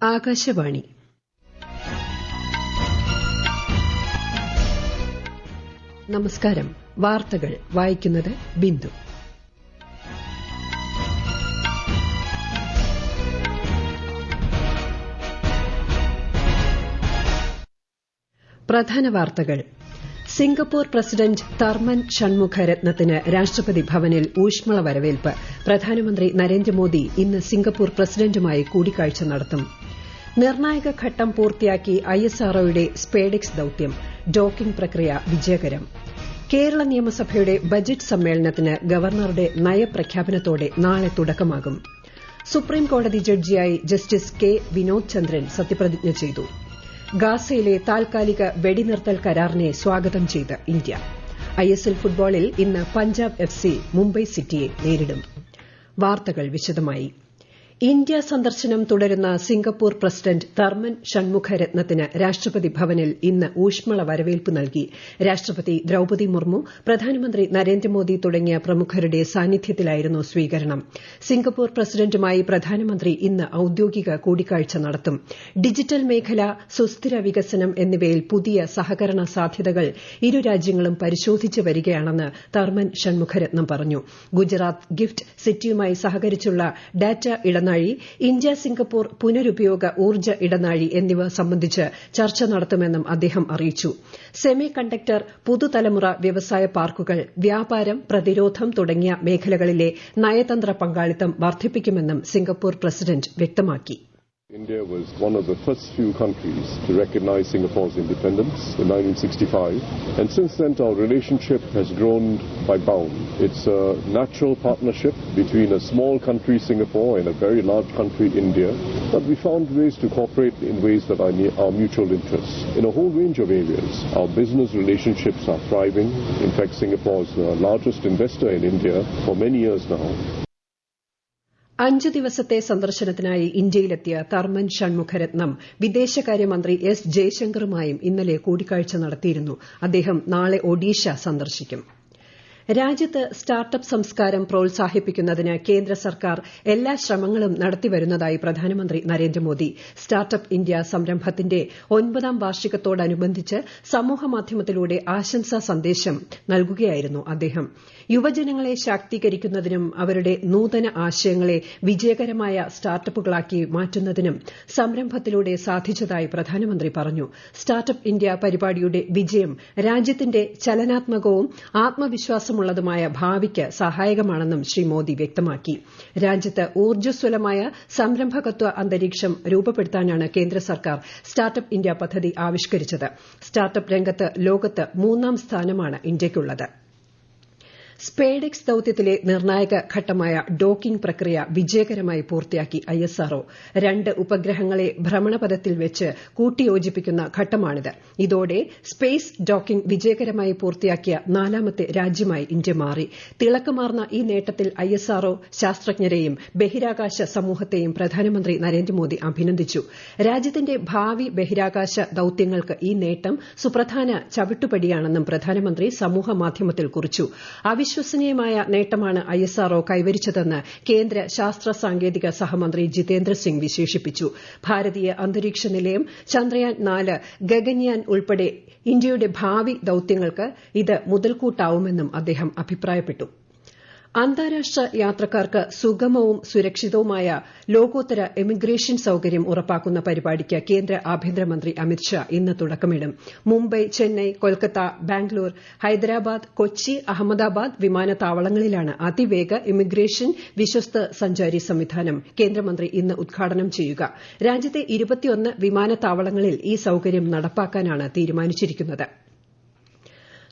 ആകാശവാണി. നമസ്കാരം. വാർത്തകൾ വായിക്കുന്നത് ബിന്ദു. പ്രധാന വാർത്തകൾ. സിംഗപ്പൂർ പ്രസിഡന്റ് തർമൻ ഷൺമുഖരത്നത്തിന് രാഷ്ട്രപതി ഭവനിൽ ഊഷ്മള വരവേൽപ്പ്. പ്രധാനമന്ത്രി നരേന്ദ്രമോദി ഇന്ന് സിംഗപ്പൂർ പ്രസിഡന്റുമായി കൂടിക്കാഴ്ച നടത്തും. നിർണായക ഘട്ടം പൂർത്തിയാക്കി ISROയുടെ സ്പേഡെക്സ് ദൌത്യം. ഡോക്കിംഗ് പ്രക്രിയ വിജയകരം. കേരള നിയമസഭയുടെ ബജറ്റ് സമ്മേളനത്തിന് ഗവർണറുടെ നയപ്രഖ്യാപനത്തോടെ നാളെ തുടക്കമാകും. സുപ്രീംകോടതി ജഡ്ജിയായി ജസ്റ്റിസ് കെ വിനോദ് ചന്ദ്രൻ സത്യപ്രതിജ്ഞ ചെയ്തു. ഗാസയിലെ താൽക്കാലിക വെടിനിർത്തൽ കരാറിനെ സ്വാഗതം ചെയ്ത് ഇന്ത്യ. ISL ഫുട്ബോളിൽ ഇന്ന് പഞ്ചാബ് FC മുംബൈ സിറ്റിയെ നേരിടും. വാർത്തകൾ വിശദമായി. ഇന്ത്യ സന്ദർശനം തുടരുന്ന സിംഗപ്പൂർ പ്രസിഡന്റ് തർമൻ ഷൺമുഖരത്നത്തിന് രാഷ്ട്രപതി ഭവനിൽ ഇന്ന് ഊഷ്മള വരവേൽപ്പ് നൽകി. രാഷ്ട്രപതി ദ്രൌപദി മുർമു, പ്രധാനമന്ത്രി നരേന്ദ്രമോദി തുടങ്ങിയ പ്രമുഖരുടെ സാന്നിധ്യത്തിലായിരുന്നു സ്വീകരണം. സിംഗപ്പൂർ പ്രസിഡന്റുമായി പ്രധാനമന്ത്രി ഇന്ന് ഔദ്യോഗിക കൂടിക്കാഴ്ച നടത്തും. ഡിജിറ്റൽ മേഖല, സുസ്ഥിര വികസനം എന്നിവയിൽ പുതിയ സഹകരണ സാധ്യതകൾ ഇരു രാജ്യങ്ങളും പരിശോധിച്ച് വരികയാണെന്ന് തർമൻ ഷൺമുഖരത്നം പറഞ്ഞു. ഗുജറാത്ത് ഗിഫ്റ്റ് സിറ്റിയുമായി സഹകരിച്ചുള്ള ഡാറ്റ ഇടനാഴി, ഇന്ത്യ സിംഗപ്പൂർ പുനരുപയോഗ ഊർജ്ജ ഇടനാഴി എന്നിവ സംബന്ധിച്ച് ചർച്ച നടത്തുമെന്നും അദ്ദേഹം അറിയിച്ചു. സെമി കണ്ടക്ടർ, പുതുതലമുറ വ്യവസായ പാർക്കുകൾ, വ്യാപാരം, പ്രതിരോധം തുടങ്ങിയ മേഖലകളിലെ നയതന്ത്ര പങ്കാളിത്തം വർദ്ധിപ്പിക്കുമെന്നും സിംഗപ്പൂർ പ്രസിഡന്റ് വ്യക്തമാക്കി. India was one of the first few countries to recognize Singapore's independence in 1965, and since then our relationship has grown by bound. It's a natural partnership between a small country, Singapore, and a very large country, India, but we found ways to cooperate in ways that are near our mutual interests. In a whole range of areas, our business relationships are thriving. In fact, Singapore is the largest investor in India for many years now. 5 ദിവസത്തെ സന്ദർശനത്തിനായി ഇന്ത്യയിലെത്തിയ Tharman Shanmugaratnam വിദേശകാര്യമന്ത്രി S. ജയശങ്കറുമായും ഇന്നലെ കൂടിക്കാഴ്ച നടത്തിയിരുന്നു. അദ്ദേഹം നാളെ ഒഡീഷ സന്ദർശിക്കും. രാജ്യത്ത് സ്റ്റാർട്ടപ്പ് സംസ്കാരം പ്രോത്സാഹിപ്പിക്കുന്നതിന് കേന്ദ്ര സർക്കാർ എല്ലാ ശ്രമങ്ങളും നടത്തിവരുന്നതായി പ്രധാനമന്ത്രി നരേന്ദ്രമോദി. സ്റ്റാർട്ടപ്പ് ഇന്ത്യ സംരംഭത്തിന്റെ 9ാം വാർഷികത്തോടനുബന്ധിച്ച് സമൂഹമാധ്യമത്തിലൂടെ ആശംസാ സന്ദേശം നൽകുകയായിരുന്നു അദ്ദേഹം. യുവജനങ്ങളെ ശാക്തീകരിക്കുന്നതിനും അവരുടെ നൂതന ആശയങ്ങളെ വിജയകരമായ സ്റ്റാർട്ടപ്പുകളാക്കി മാറ്റുന്നതിനും സംരംഭത്തിലൂടെ സാധിച്ചതായി പ്രധാനമന്ത്രി പറഞ്ഞു. സ്റ്റാർട്ടപ്പ് ഇന്ത്യ പരിപാടിയുടെ വിജയം രാജ്യത്തിന്റെ ചലനാത്മകവും ആത്മവിശ്വാസമുള്ളതുമായ ഭാവിക്ക് സഹായകമാണെന്നും ശ്രീ മോദി വ്യക്തമാക്കി. രാജ്യത്ത് ഊർജ്ജസ്വലമായ സംരംഭകത്വ അന്തരീക്ഷം രൂപപ്പെടുത്താനാണ് കേന്ദ്ര സർക്കാർ സ്റ്റാർട്ടപ്പ് ഇന്ത്യ പദ്ധതി ആവിഷ്കരിച്ചത്. സ്റ്റാർട്ടപ്പ് രംഗത്ത് ലോകത്ത് 3ാം സ്ഥാനമാണ് ഇന്ത്യയ്ക്കുള്ളത്. സ്പേഡെക്സ് ദൌത്യത്തിലെ നിർണായക ഘട്ടമായ ഡോക്കിംഗ് പ്രക്രിയ വിജയകരമായി പൂർത്തിയാക്കി ISRO. 2 ഉപഗ്രഹങ്ങളെ ഭ്രമണപഥത്തിൽ വെച്ച് കൂട്ടിയോജിപ്പിക്കുന്ന ഘട്ടമാണിത്. ഇതോടെ സ്പേസ് ഡോക്കിംഗ് വിജയകരമായി പൂർത്തിയാക്കിയ 4ാമത്തെ രാജ്യമായി ഇന്ത്യ മാറി. തിളക്കമാർന്ന ഈ നേട്ടത്തിൽ ISRO ശാസ്ത്രജ്ഞരെയും ബഹിരാകാശ സമൂഹത്തെയും പ്രധാനമന്ത്രി നരേന്ദ്രമോദി അഭിനന്ദിച്ചു. രാജ്യത്തിന്റെ ഭാവി ബഹിരാകാശ ദൌത്യങ്ങൾക്ക് ഈ നേട്ടം സുപ്രധാന ചവിട്ടുപടിയാണെന്നും പ്രധാനമന്ത്രി സമൂഹമാധ്യമത്തിൽ കുറിച്ചു. വിശ്വസനീയമായ നേട്ടമാണ് ISRO കൈവരിച്ചതെന്ന് കേന്ദ്ര ശാസ്ത്ര സാങ്കേതിക സഹമന്ത്രി ജിതേന്ദ്ര സിംഗ് വിശേഷിപ്പിച്ചു. ഭാരതീയ അന്തരീക്ഷ നിലയം, ചന്ദ്രയാൻ 4, ഗഗൻയാൻ ഉൾപ്പെടെ ഇന്ത്യയുടെ ഭാവി ദൌത്യങ്ങൾക്ക് ഇത് മുതൽക്കൂട്ടാവുമെന്നും അദ്ദേഹം അഭിപ്രായപ്പെട്ടു. അന്താരാഷ്ട്ര യാത്രക്കാർക്ക് സുഗമവും സുരക്ഷിതവുമായ ലോകോത്തര എമിഗ്രേഷൻ സൌകര്യം ഉറപ്പാക്കുന്ന പരിപാടിക്ക് കേന്ദ്ര ആഭ്യന്തരമന്ത്രി അമിത്ഷാ ഇന്ന് തുടക്കമിടും. മുംബൈ, ചെന്നൈ, കൊൽക്കത്ത, ബാംഗ്ലൂർ, ഹൈദരാബാദ്, കൊച്ചി, അഹമ്മദാബാദ് വിമാനത്താവളങ്ങളിലാണ് അതിവേഗ ഇമിഗ്രേഷൻ വിശ്വസ്ത സഞ്ചാരി സംവിധാനം കേന്ദ്രമന്ത്രി ഇന്ന് ഉദ്ഘാടനം ചെയ്യുക. രാജ്യത്തെ 21 വിമാനത്താവളങ്ങളിൽ ഈ സൌകര്യം നടപ്പാക്കാനാണ് തീരുമാനിച്ചിരിക്കുന്നത്.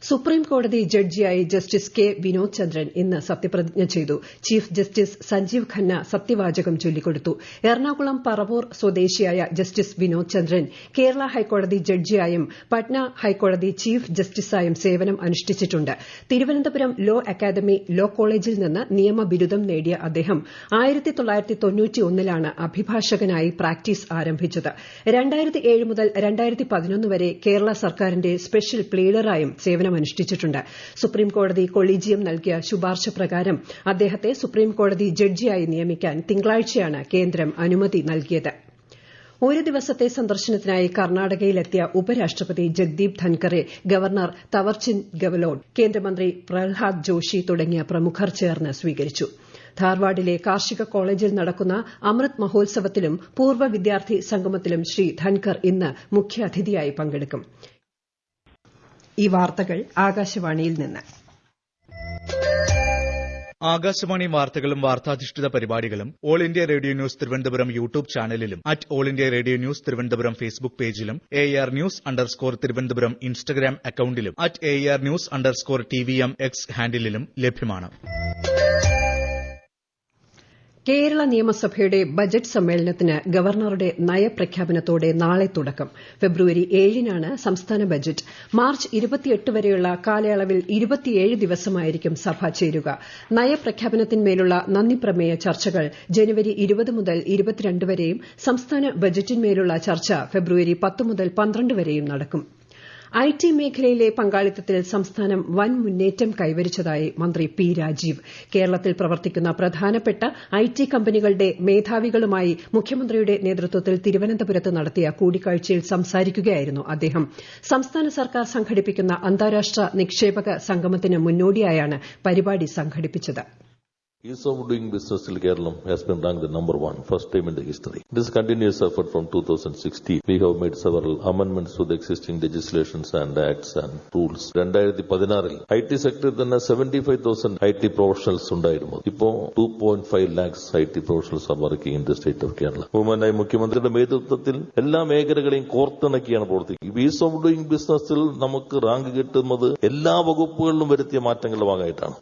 സുപ്രീംകോടതി ജഡ്ജിയായി ജസ്റ്റിസ് കെ വിനോദ് ചന്ദ്രൻ ഇന്ന് സത്യപ്രതിജ്ഞ ചെയ്തു. ചീഫ് ജസ്റ്റിസ് സഞ്ജീവ് ഖന്ന സത്യവാചകം ചൊല്ലിക്കൊടുത്തു. എറണാകുളം പറവൂർ സ്വദേശിയായ ജസ്റ്റിസ് വിനോദ് ചന്ദ്രൻ കേരള ഹൈക്കോടതി ജഡ്ജിയായും പട്ന ഹൈക്കോടതി ചീഫ് ജസ്റ്റിസായും സേവനം അനുഷ്ഠിച്ചിട്ടുണ്ട്. തിരുവനന്തപുരം ലോ അക്കാദമി ലോ കോളേജിൽ നിന്ന് നിയമബിരുദം നേടിയ അദ്ദേഹം 1991 അഭിഭാഷകനായി പ്രാക്ടീസ് ആരംഭിച്ചത്. 2007 മുതൽ 2011 വരെ കേരള സർക്കാരിന്റെ സ്പെഷ്യൽ പ്ലീഡറായും സേവനം അനുഷ്ഠിച്ചിട്ടുണ്ട്. സുപ്രീംകോടതി കൊളീജിയം നൽകിയ ശുപാർശ പ്രകാരം അദ്ദേഹത്തെ സുപ്രീംകോടതി ജഡ്ജിയായി നിയമിക്കാൻ തിങ്കളാഴ്ചയാണ് കേന്ദ്രം അനുമതി നൽകിയത്. ഒരു ദിവസത്തെ സന്ദർശനത്തിനായി കർണാടകയിലെത്തിയ ഉപരാഷ്ട്രപതി ജഗ്ദീപ് ധൻഖറെ ഗവർണർ തവർചന്ദ് ഗെഹ്ലോട്ട് കേന്ദ്രമന്ത്രി പ്രഹ്ലാദ് ജോഷി തുടങ്ങിയ പ്രമുഖർ ചേർന്ന് സ്വീകരിച്ചു. ധാർവാഡിലെ കാർഷിക കോളേജിൽ നടക്കുന്ന അമൃത് മഹോത്സവത്തിലും പൂർവ്വ വിദ്യാർത്ഥി സംഗമത്തിലും ശ്രീ ധൻഖർ ഇന്ന് മുഖ്യാതിഥിയായി പങ്കെടുക്കും. ഈ വാർത്തകൾ ആകാശവാണിയിൽ നിന്ന്. ആകാശവാണി വാർത്തകളും വാർത്താധിഷ്ഠിത പരിപാടികളും All India Radio News Thiruvananthapuram YouTube ചാനലിലും @All India Radio News Thiruvananthapuram Facebook പേജിലും AR ന്യൂസ് _തിരുവനന്തപുരം ഇൻസ്റ്റഗ്രാം അക്കൌണ്ടിലും @AR ന്യൂസ് _TVM X ഹാൻഡിലും ലഭ്യമാണ്. കേരള നിയമസഭയുടെ ബജറ്റ് സമ്മേളനത്തിന് ഗവർണറുടെ നയപ്രഖ്യാപനത്തോടെ നാളെ തുടക്കം. ഫെബ്രുവരി 7-നാണ് സംസ്ഥാന ബജറ്റ്. മാർച്ച് 28 വരെയുള്ള കാലയളവിൽ 27 ദിവസമായിരിക്കും സഭ ചേരുക. നയപ്രഖ്യാപനത്തിന്മേലുള്ള നന്ദിപ്രമേയ ചർച്ചകൾ ജനുവരി 20 മുതൽ 22 വരെയും സംസ്ഥാന ബജറ്റിന്മേലുള്ള ചർച്ച ഫെബ്രുവരി 10 മുതൽ 12 വരെയും നടക്കും. IT മേഖലയിലെ പങ്കാളിത്തത്തിൽ സംസ്ഥാനം വൻ മുന്നേറ്റം കൈവരിച്ചതായി മന്ത്രി പി രാജീവ്. കേരളത്തിൽ പ്രവർത്തിക്കുന്ന പ്രധാനപ്പെട്ട IT കമ്പനികളുടെ മേധാവികളുമായി മുഖ്യമന്ത്രിയുടെ നേതൃത്വത്തിൽ തിരുവനന്തപുരത്ത് നടത്തിയ കൂടിക്കാഴ്ചയിൽ സംസാരിക്കുകയായിരുന്നു അദ്ദേഹം. സംസ്ഥാന സർക്കാർ സംഘടിപ്പിക്കുന്ന അന്താരാഷ്ട്ര നിക്ഷേപക സംഗമത്തിന് മുന്നോടിയായാണ് പരിപാടി സംഘടിപ്പിച്ചത്. Ease of doing business in Kerala has been ranked the number 1, first time in the history. This continuous effort from 2016. We have made several amendments to the existing legislations and acts and rules. 2016 IT sector തന്നെ 75,000 IT professionals ഉണ്ടായിരുന്നു. ഇപ്പോൾ 2.5 lakhs IT professionals are working in the state of Kerala. ബഹുമാനായ മുഖ്യമന്ത്രിയുടെ നേതൃത്വത്തിൽ എല്ലാ മേഖലകളെയും കോർത്തിണക്കിയാണ് പ്രവർത്തിക്കുന്നത്. Is of doing ബിസിനസ്സിൽ നമുക്ക് റാങ്ക് കിട്ടുന്നത് എല്ലാ വകുപ്പുകളിലും വരുത്തിയ മാറ്റങ്ങളുടെ ഭാഗമായിട്ടാണ്.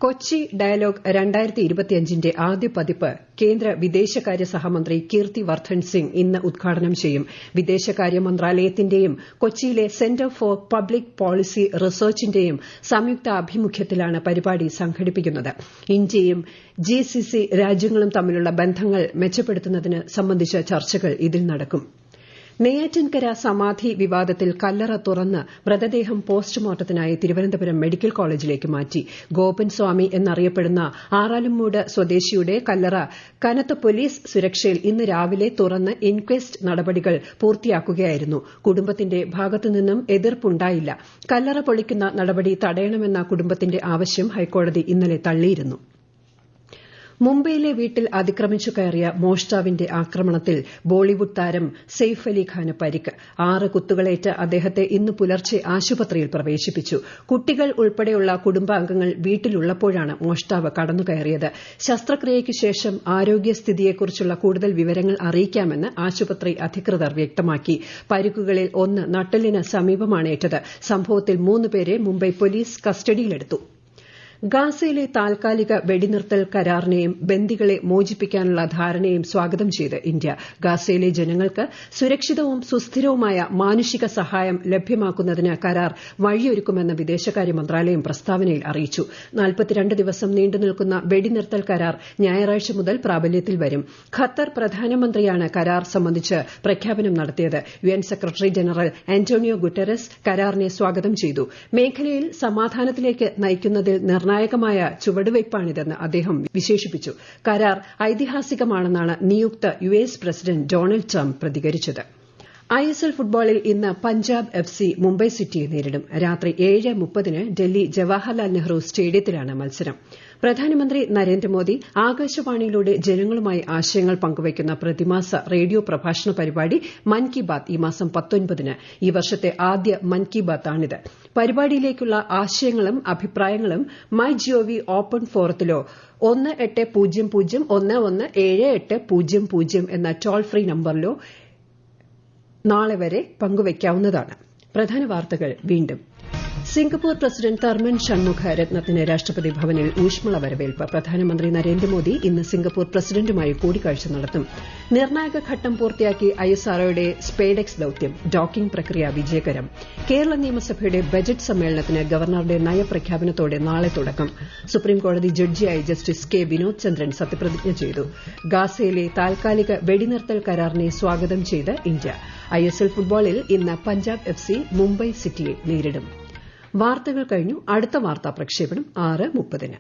കൊച്ചി ഡയലോഗ് 2025ന്റെ ആദ്യ പതിപ്പ് കേന്ദ്ര വിദേശകാര്യ സഹമന്ത്രി കീർത്തി വർദ്ധൻ സിംഗ് ഇന്ന് ഉദ്ഘാടനം ചെയ്യും. വിദേശകാര്യ മന്ത്രാലയത്തിന്റെയും കൊച്ചിയിലെ സെന്റർ ഫോർ പബ്ലിക് പോളിസി റിസർച്ചിന്റെയും സംയുക്താഭിമുഖ്യത്തിലാണ് പരിപാടി സംഘടിപ്പിക്കുന്നത്. ഇന്ത്യയും GCC രാജ്യങ്ങളും തമ്മിലുള്ള ബന്ധങ്ങൾ മെച്ചപ്പെടുത്തുന്നതിന് സംബന്ധിച്ച ചർച്ചകൾ ഇതിൽ നടക്കും. നെയ്യാറ്റിൻകര സമാധി വിവാദത്തിൽ കല്ലറ തുറന്ന് മൃതദേഹം പോസ്റ്റ്മോർട്ടത്തിനായി തിരുവനന്തപുരം മെഡിക്കൽ കോളേജിലേക്ക് മാറ്റി. ഗോപൻ സ്വാമി എന്നറിയപ്പെടുന്ന ആറാലുംമൂട് സ്വദേശിയുടെ കല്ലറ കനത്ത പോലീസ് സുരക്ഷയിൽ ഇന്ന് രാവിലെ തുറന്ന് ഇൻക്വസ്റ്റ് നടപടികൾ പൂർത്തിയാക്കുകയായിരുന്നു. കുടുംബത്തിന്റെ ഭാഗത്തുനിന്നും എതിർപ്പുണ്ടായില്ല. കല്ലറ പൊളിക്കുന്ന നടപടി തടയണമെന്ന കുടുംബത്തിന്റെ ആവശ്യം ഹൈക്കോടതി ഇന്നലെ തള്ളിയിരുന്നു. മുംബൈയിലെ വീട്ടിൽ അതിക്രമിച്ചു കയറിയ മോഷ്ടാവിന്റെ ആക്രമണത്തിൽ ബോളിവുഡ് താരം സെയ്ഫ് അലി ഖാന് പരിക്ക്. 6 കുത്തുകളേറ്റ് അദ്ദേഹത്തെ ഇന്ന് പുലർച്ചെ ആശുപത്രിയിൽ പ്രവേശിപ്പിച്ചു. കുട്ടികൾ ഉൾപ്പെടെയുള്ള കുടുംബാംഗങ്ങൾ വീട്ടിലുള്ളപ്പോഴാണ് മോഷ്ടാവ് കടന്നുകയറിയത്. ശസ്ത്രക്രിയയ്ക്കു ശേഷം ആരോഗ്യസ്ഥിതിയെക്കുറിച്ചുള്ള കൂടുതൽ വിവരങ്ങൾ അറിയിക്കാമെന്ന് ആശുപത്രി അധികൃതർ വ്യക്തമാക്കി. പരിക്കുകളിൽ 1 നട്ടെല്ലിന് സമീപമാണ് ഏറ്റത്. സംഭവത്തിൽ 3 പേരെ മുംബൈ പോലീസ് കസ്റ്റഡിയിലെടുത്തു. ഗാസയിലെ താൽക്കാലിക വെടിനിർത്തൽ കരാറിനെയും ബന്ദികളെ മോചിപ്പിക്കാനുള്ള ധാരണയും സ്വാഗതം ചെയ്ത് ഇന്ത്യ. ഗാസയിലെ ജനങ്ങൾക്ക് സുരക്ഷിതവും സുസ്ഥിരവുമായ മാനുഷിക സഹായം ലഭ്യമാക്കുന്നതിന് കരാർ വഴിയൊരുക്കുമെന്ന് വിദേശകാര്യ മന്ത്രാലയം പ്രസ്താവനയിൽ അറിയിച്ചു. 42 ദിവസം നീണ്ടുനിൽക്കുന്ന വെടിനിർത്തൽ കരാർ ഞായറാഴ്ച മുതൽ പ്രാബല്യത്തിൽ വരും. ഖത്തർ പ്രധാനമന്ത്രിയാണ് കരാർ സംബന്ധിച്ച് പ്രഖ്യാപനം നടത്തിയത്. UN secretary general Antonio Guterres കരാറിനെ സ്വാഗതം ചെയ്തു. മേഖലയിൽ സമാധാനത്തിലേക്ക് നയിക്കുന്നതിൽ നിർണായകമായ ചുവടുവയ്പ്പാണിതെന്ന് അദ്ദേഹം വിശേഷിപ്പിച്ചു. കരാർ ഐതിഹാസികമാണെന്നാണ് നിയുക്ത US പ്രസിഡന്റ് ഡൊണാൾഡ് ട്രംപ് പ്രതികരിച്ചത്. ISL ഫുട്ബോളിൽ ഇന്ന് പഞ്ചാബ് FC മുംബൈ സിറ്റിയെ നേരിടും. രാത്രി 7:30 ഡൽഹി ജവഹർലാൽ നെഹ്റു സ്റ്റേഡിയത്തിലാണ് മത്സരം. പ്രധാനമന്ത്രി നരേന്ദ്രമോദി ആകാശവാണിയിലൂടെ ജനങ്ങളുമായി ആശയങ്ങൾ പങ്കുവയ്ക്കുന്ന പ്രതിമാസ റേഡിയോ പ്രഭാഷണ പരിപാടി മൻ കി ബാത് ഈ മാസം 19-ന്. ഈ വർഷത്തെ ആദ്യ മൻ കി ബാത് ആണിത്. പരിപാടിയിലേക്കുള്ള ആശയങ്ങളും അഭിപ്രായങ്ങളും MyGov ഓപ്പൺ ഫോറത്തിലോ 1800117800 എന്ന ടോൾ ഫ്രീ നമ്പറിലോ നാളെ വരെ പങ്കുവയ്ക്കാവുന്നതാണ്. പ്രധാന വാർത്തകൾ വീണ്ടും. സിംഗപ്പൂർ പ്രസിഡന്റ് തർമൻ ഷൺമുഖ രത്നത്തിന് രാഷ്ട്രപതി ഭവനിൽ ഊഷ്മള വരവേൽപ്പ്. പ്രധാനമന്ത്രി നരേന്ദ്രമോദി ഇന്ന് സിംഗപ്പൂർ പ്രസിഡന്റുമായി കൂടിക്കാഴ്ച നടത്തും. നിർണായക ഘട്ടം പൂർത്തിയാക്കി ISROയുടെ സ്പേഡെക്സ് ദൌത്യം. ഡോക്കിംഗ് പ്രക്രിയ വിജയകരം. കേരള നിയമസഭയുടെ ബജറ്റ് സമ്മേളനത്തിന് ഗവർണറുടെ നയപ്രഖ്യാപനത്തോടെ നാളെ തുടക്കം. സുപ്രീംകോടതി ജഡ്ജിയായി ജസ്റ്റിസ് കെ വിനോദ് ചന്ദ്രൻ സത്യപ്രതിജ്ഞ ചെയ്തു. ഗാസയിലെ താൽക്കാലിക വെടിനിർത്തൽ കരാറിനെ സ്വാഗതം ചെയ്ത് ഇന്ത്യ. ISL ഫുട്ബോളിൽ ഇന്ന് പഞ്ചാബ് FC മുംബൈ സിറ്റിയെ നേരിടും. വാർത്തകൾ കഴിഞ്ഞു. അടുത്ത വാർത്താ പ്രക്ഷേപണം 6:30-ന്.